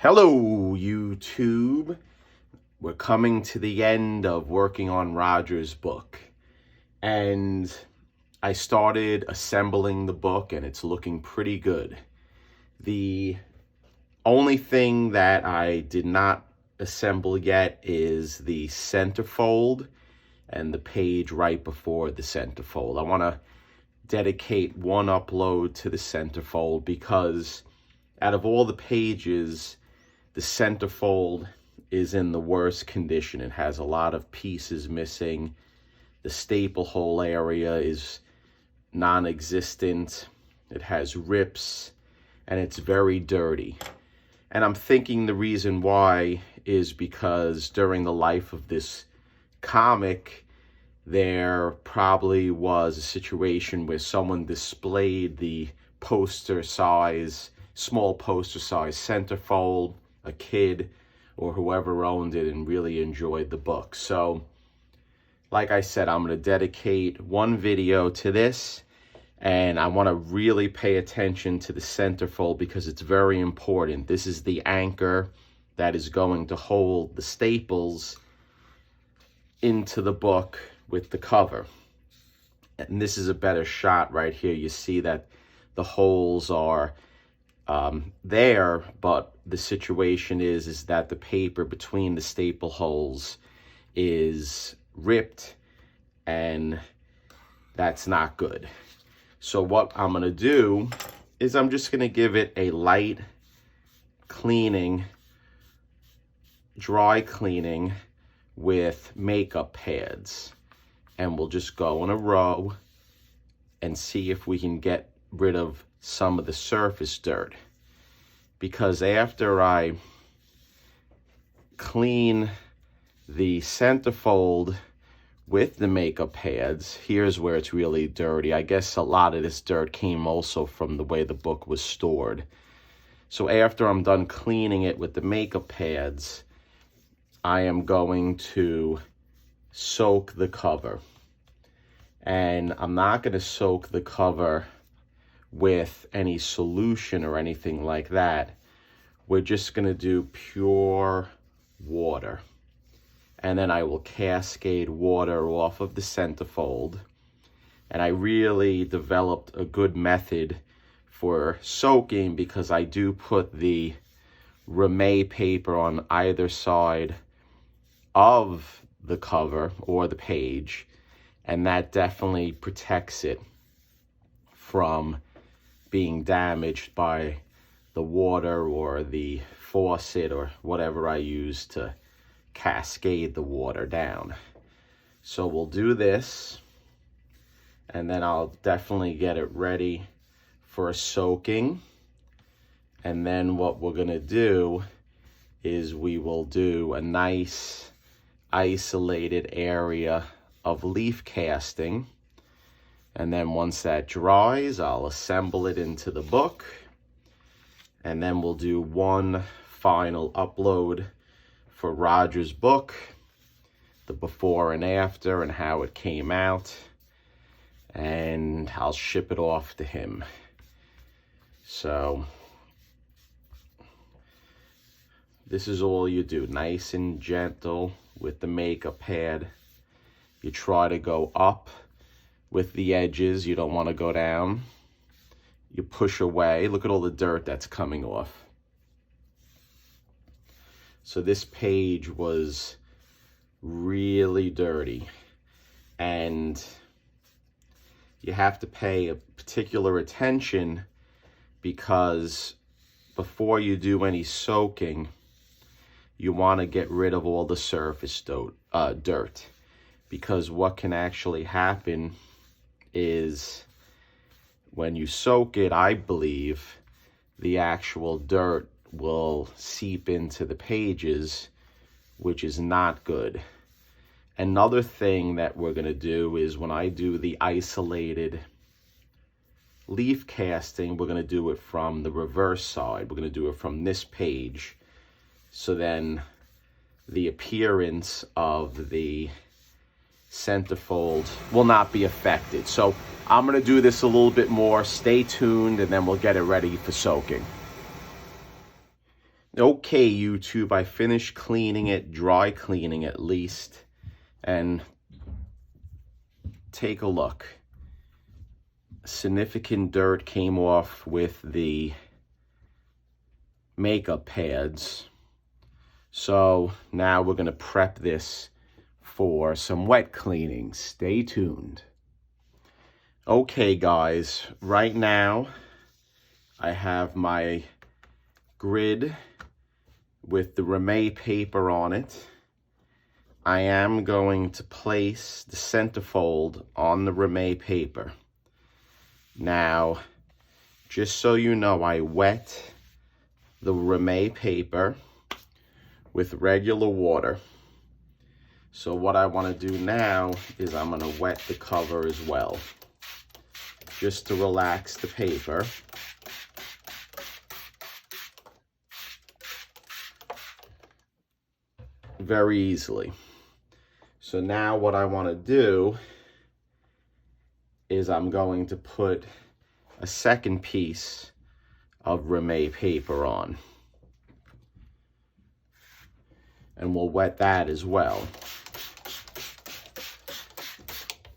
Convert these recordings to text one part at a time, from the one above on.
Hello, YouTube. We're coming to the end of working on Roger's book. And I started assembling the book and it's looking pretty good. The only thing that I did not assemble yet is the centerfold and the page right before the centerfold. I want to dedicate one upload to the centerfold because out of all the pages, the centerfold is in the worst condition. It has a lot of pieces missing. The staple hole area is non-existent. It has rips and it's very dirty. And I'm thinking the reason why is because during the life of this comic, there probably was a situation where someone displayed the small poster size centerfold, a kid or whoever owned it and really enjoyed the book. So like I said, I'm going to dedicate one video to this, and I want to really pay attention to the centerfold because it's very important. This is the anchor that is going to hold the staples into the book with the cover. And this is a better shot right here. You see that the holes are there, but the situation is that the paper between the staple holes is ripped, and that's not good. So what I'm going to do is I'm just going to give it a light cleaning, dry cleaning with makeup pads, and we'll just go in a row and see if we can get rid of some of the surface dirt. Because after I clean the centerfold with the makeup pads, here's where it's really dirty. I guess a lot of this dirt came also from the way the book was stored. So after I'm done cleaning it with the makeup pads, I am going to soak the cover. And I'm not going to soak the cover with any solution or anything like that. We're just going to do pure water. And then I will cascade water off of the centerfold. And I really developed a good method for soaking because I do put the Ramay paper on either side of the cover or the page, and that definitely protects it from being damaged by the water or the faucet or whatever I use to cascade the water down. So we'll do this, and then I'll definitely get it ready for a soaking. And then what we're going to do is we will do a nice isolated area of leaf casting. And then once that dries, I'll assemble it into the book. And then we'll do one final upload for Roger's book, the before and after and how it came out. And I'll ship it off to him. So this is all you do, nice and gentle with the makeup pad. You try to go up with the edges, you don't want to go down. You push away. Look at all the dirt that's coming off. So this page was really dirty, and you have to pay a particular attention because before you do any soaking, you want to get rid of all the surface dirt, because what can actually happen is when you soak it, I believe the actual dirt will seep into the pages, which is not good. Another thing that we're going to do is when I do the isolated leaf casting, we're going to do it from the reverse side. We're going to do it from this page. So then the appearance of the centerfold will not be affected. So I'm going to do this a little bit more. Stay tuned, and then we'll get it ready for soaking. Okay, YouTube, I finished cleaning it, dry cleaning at least, and take a look. Significant dirt came off with the makeup pads. So now we're going to prep this for some wet cleaning. Stay tuned. Okay, guys, right now I have my grid with the Reme paper on it. I am going to place the Centerfold on the Reme paper. Now, just so you know, I wet the Reme paper with regular water. So what I want to do now is I'm going to wet the cover as well, just to relax the paper. Very easily. So now what I want to do is I'm going to put a second piece of Reme paper on. And we'll wet that as well.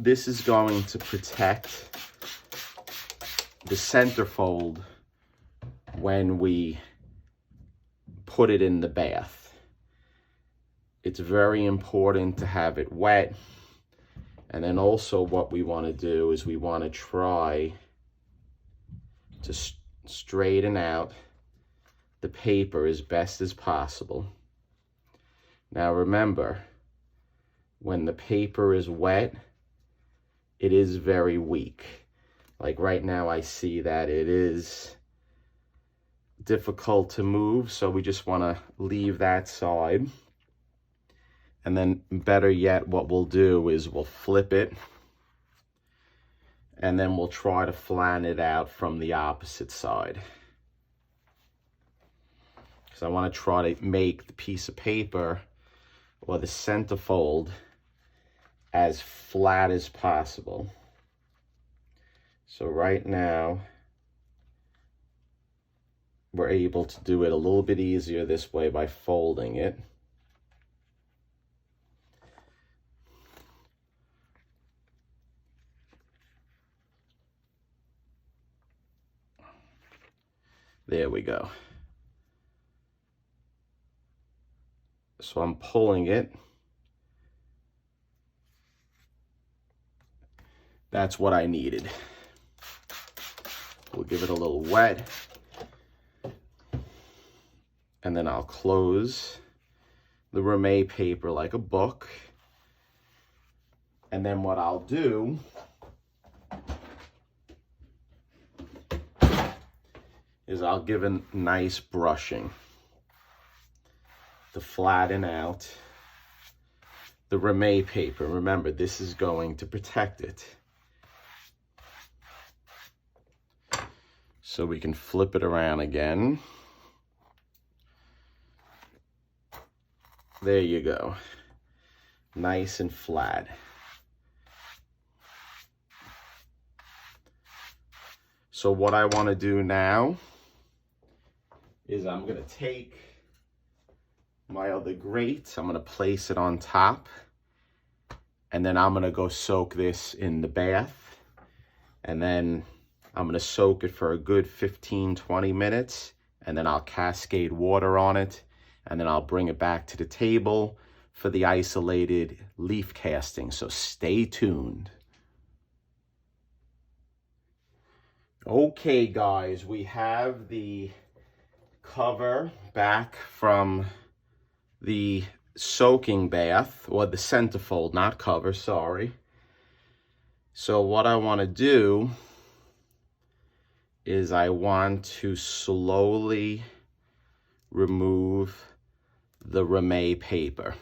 This is going to protect the Centerfold when we put it in the bath. It's very important to have it wet. And then also what we want to do is we want to try to straighten out the paper as best as possible. Now remember, when the paper is wet, it is very weak. Like right now I see that it is difficult to move, so we just want to leave that side. And then better yet, what we'll do is we'll flip it and then we'll try to flatten it out from the opposite side. Because I want to try to make the piece of paper or the Centerfold as flat as possible. So right now, we're able to do it a little bit easier this way by folding it. There we go. So I'm pulling it. That's what I needed. We'll give it a little wet. And then I'll close the Reme paper like a book. And then what I'll do is I'll give a nice brushing to flatten out the Reme paper. Remember, this is going to protect it. So we can flip it around again. There you go. Nice and flat. So what I want to do now is I'm going to take my other grate, I'm going to place it on top, and then I'm going to go soak this in the bath, and then I'm going to soak it for a good 15-20 minutes, and then I'll cascade water on it, and then I'll bring it back to the table for the isolated leaf casting. So stay tuned. Okay, guys, we have the cover back from the soaking bath, or the Centerfold, not cover, sorry. So what I want to do is I want to slowly remove the Reme paper.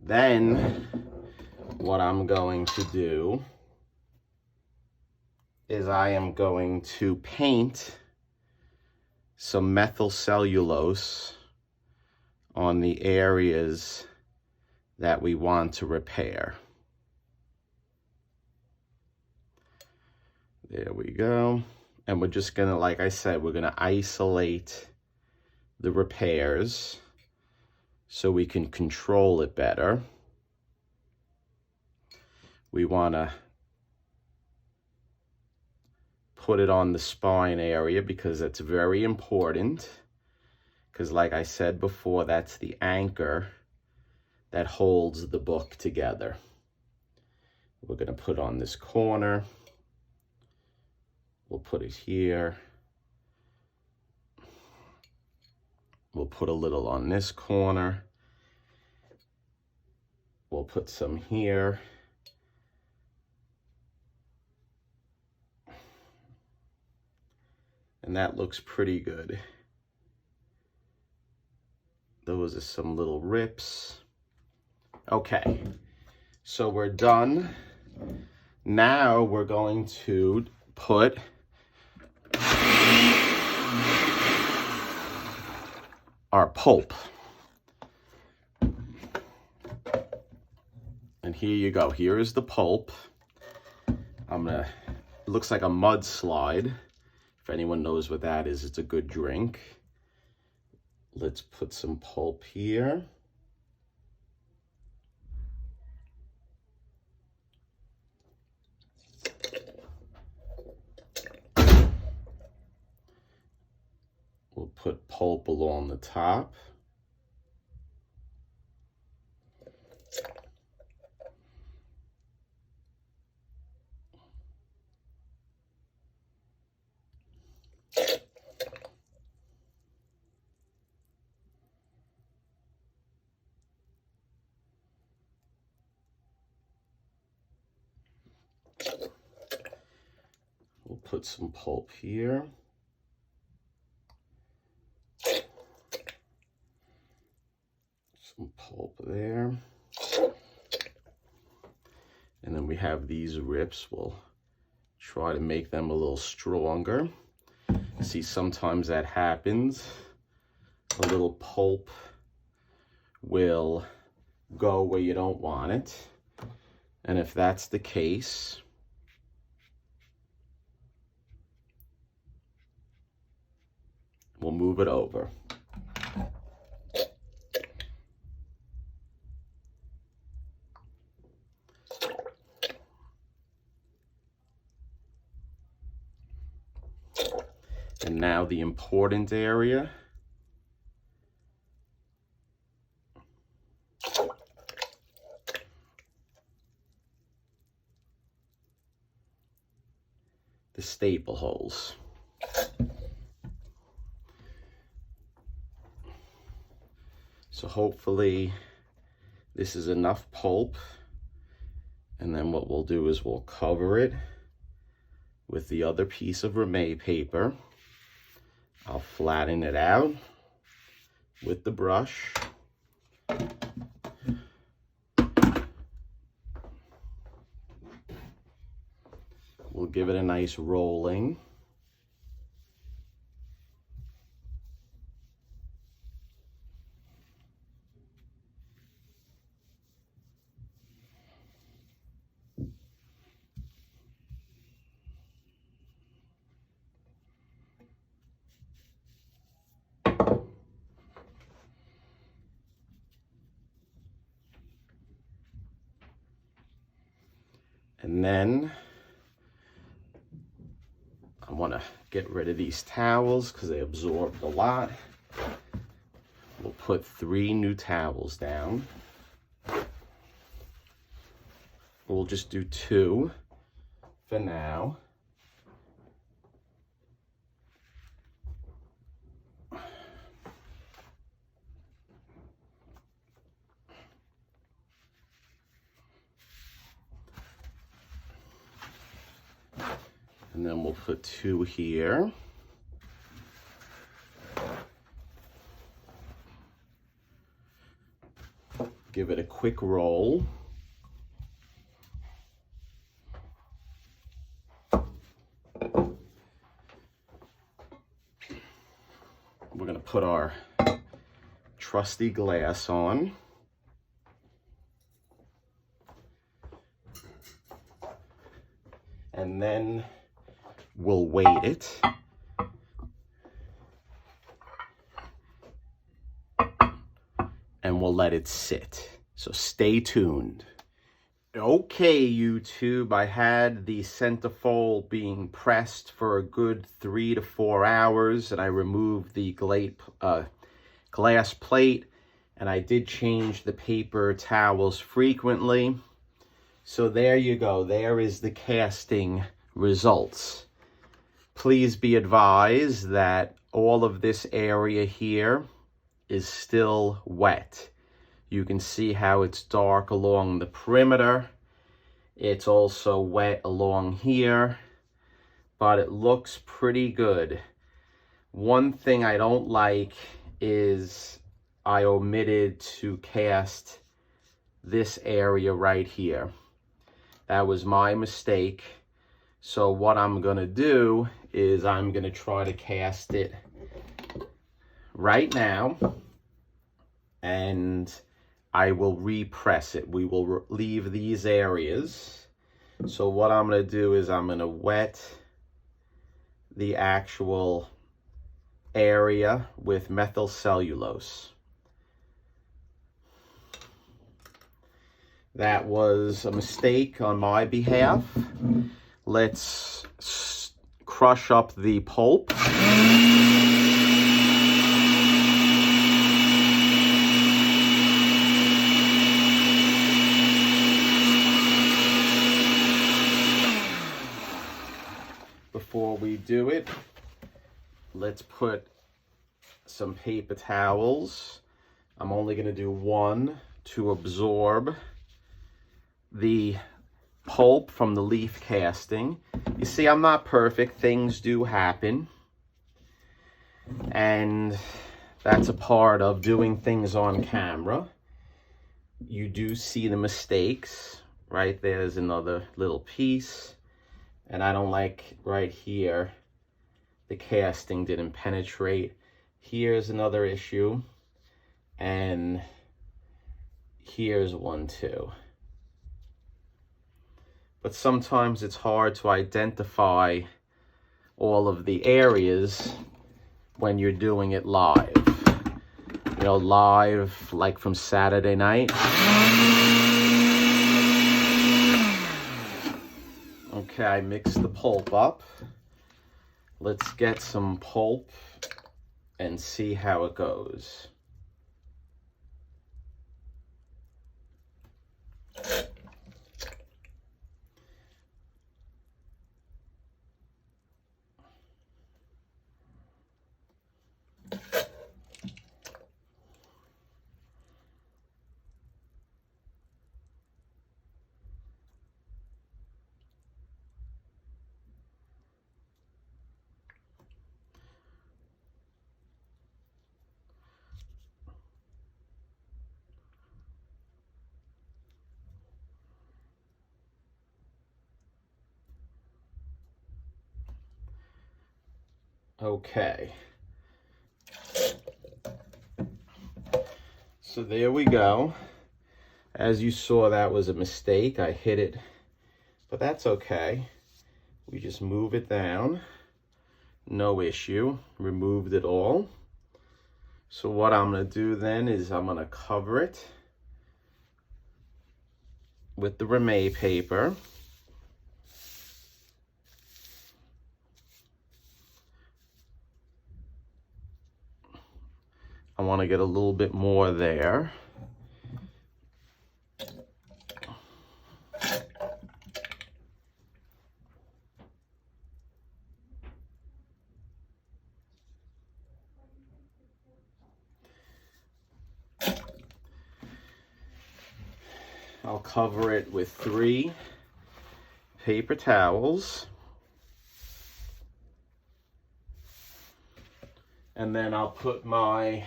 Then what I'm going to do is I am going to paint some methyl cellulose on the areas that we want to repair. There we go. And we're just gonna, like I said, we're gonna isolate the repairs so we can control it better. We wanna put it on the spine area because that's very important. Because like I said before, that's the anchor that holds the book together. We're gonna put on this corner. We'll put it here. We'll put a little on this corner. We'll put some here. And that looks pretty good. Those are some little rips. Okay, so we're done. Now we're going to put our pulp. And here you go. Here is the pulp. It looks like a mudslide. If anyone knows what that is, it's a good drink. Let's put some pulp here. We'll put pulp along the top. We'll put some pulp here. Some pulp there. And then we have these rips. We'll try to make them a little stronger. See, sometimes that happens. A little pulp will go where you don't want it. And if that's the case, we'll move it over. And now the important area. The staple holes. So hopefully this is enough pulp. And then what we'll do is we'll cover it with the other piece of Rame paper. I'll flatten it out with the brush. We'll give it a nice rolling. And then I want to get rid of these towels because they absorbed a lot. We'll put 3 new towels down. We'll just do 2 for now. And then we'll put 2 here. Give it a quick roll. We're going to put our trusty glass on. And then we'll weight it. And we'll let it sit. So stay tuned. Okay, YouTube, I had the centerfold being pressed for a good 3 to 4 hours, and I removed the glass plate, and I did change the paper towels frequently. So there you go. There is the casting results. Please be advised that all of this area here is still wet. You can see how it's dark along the perimeter. It's also wet along here, but it looks pretty good. One thing I don't like is I omitted to cast this area right here. That was my mistake. So what I'm gonna do is I'm gonna try to cast it right now, and I will repress it. We will leave these areas. So what I'm going to do is I'm going to wet the actual area with methyl cellulose. That was a mistake on my behalf. Let's crush up the pulp. Before we do it, let's put some paper towels. I'm only going to do one to absorb the pulp from the leaf casting. You see, I'm not perfect. Things do happen. And that's a part of doing things on camera. You do see the mistakes. Right there's another little piece. And I don't like right here, the casting didn't penetrate. Here's another issue. And here's one too. But sometimes it's hard to identify all of the areas when you're doing it live. You know, live like from Saturday night. Okay, I mixed the pulp up. Let's get some pulp and see how it goes. Okay. So there we go. As you saw, that was a mistake. I hit it, but that's okay. We just move it down. No issue. Removed it all. So what I'm going to do then is I'm going to cover it with the Ramay paper. I want to get a little bit more there. I'll cover it with 3 paper towels. And then I'll put my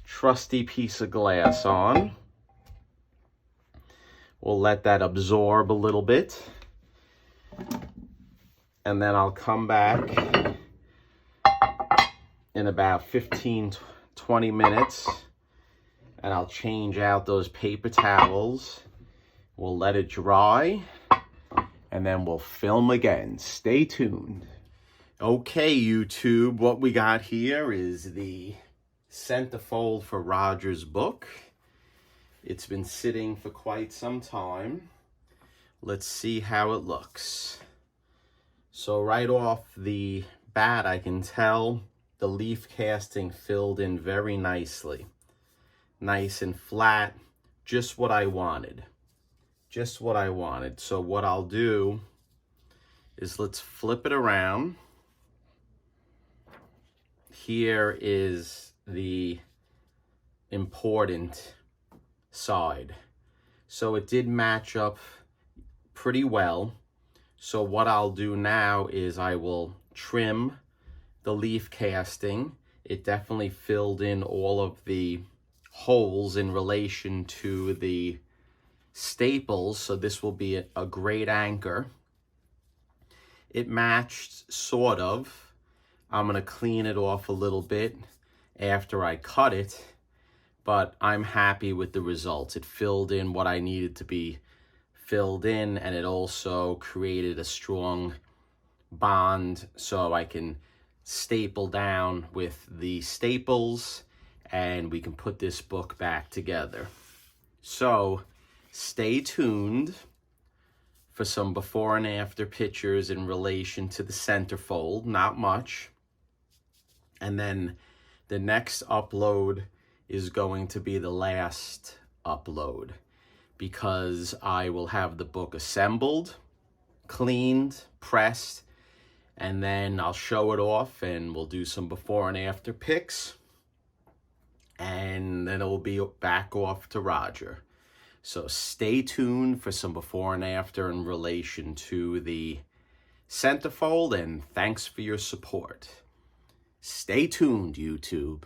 trusty piece of glass on. We'll let that absorb a little bit. And then I'll come back in about 15-20 minutes. And I'll change out those paper towels. We'll let it dry. and then we'll film again. Stay tuned. Okay, YouTube, what we got here is the Centerfold for Roger's book. It's been sitting for quite some time. Let's see how it looks. So right off the bat, I can tell the leaf casting filled in very nicely. Nice and flat, just what I wanted. Just what I wanted. So what I'll do is let's flip it around. Here is the important side. So it did match up pretty well. So what I'll do now is I will trim the leaf casting. It definitely filled in all of the holes in relation to the staples, so this will be a great anchor. It matched, sort of. I'm going to clean it off a little bit after I cut it, but I'm happy with the results. It filled in what I needed to be filled in, and it also created a strong bond so I can staple down with the staples and we can put this book back together. So stay tuned for some before and after pictures in relation to the centerfold, not much. And then the next upload is going to be the last upload, because I will have the book assembled, cleaned, pressed, and then I'll show it off and we'll do some before and after pics. And then it will be back off to Roger. So stay tuned for some before and after in relation to the centerfold, and thanks for your support. Stay tuned, YouTube.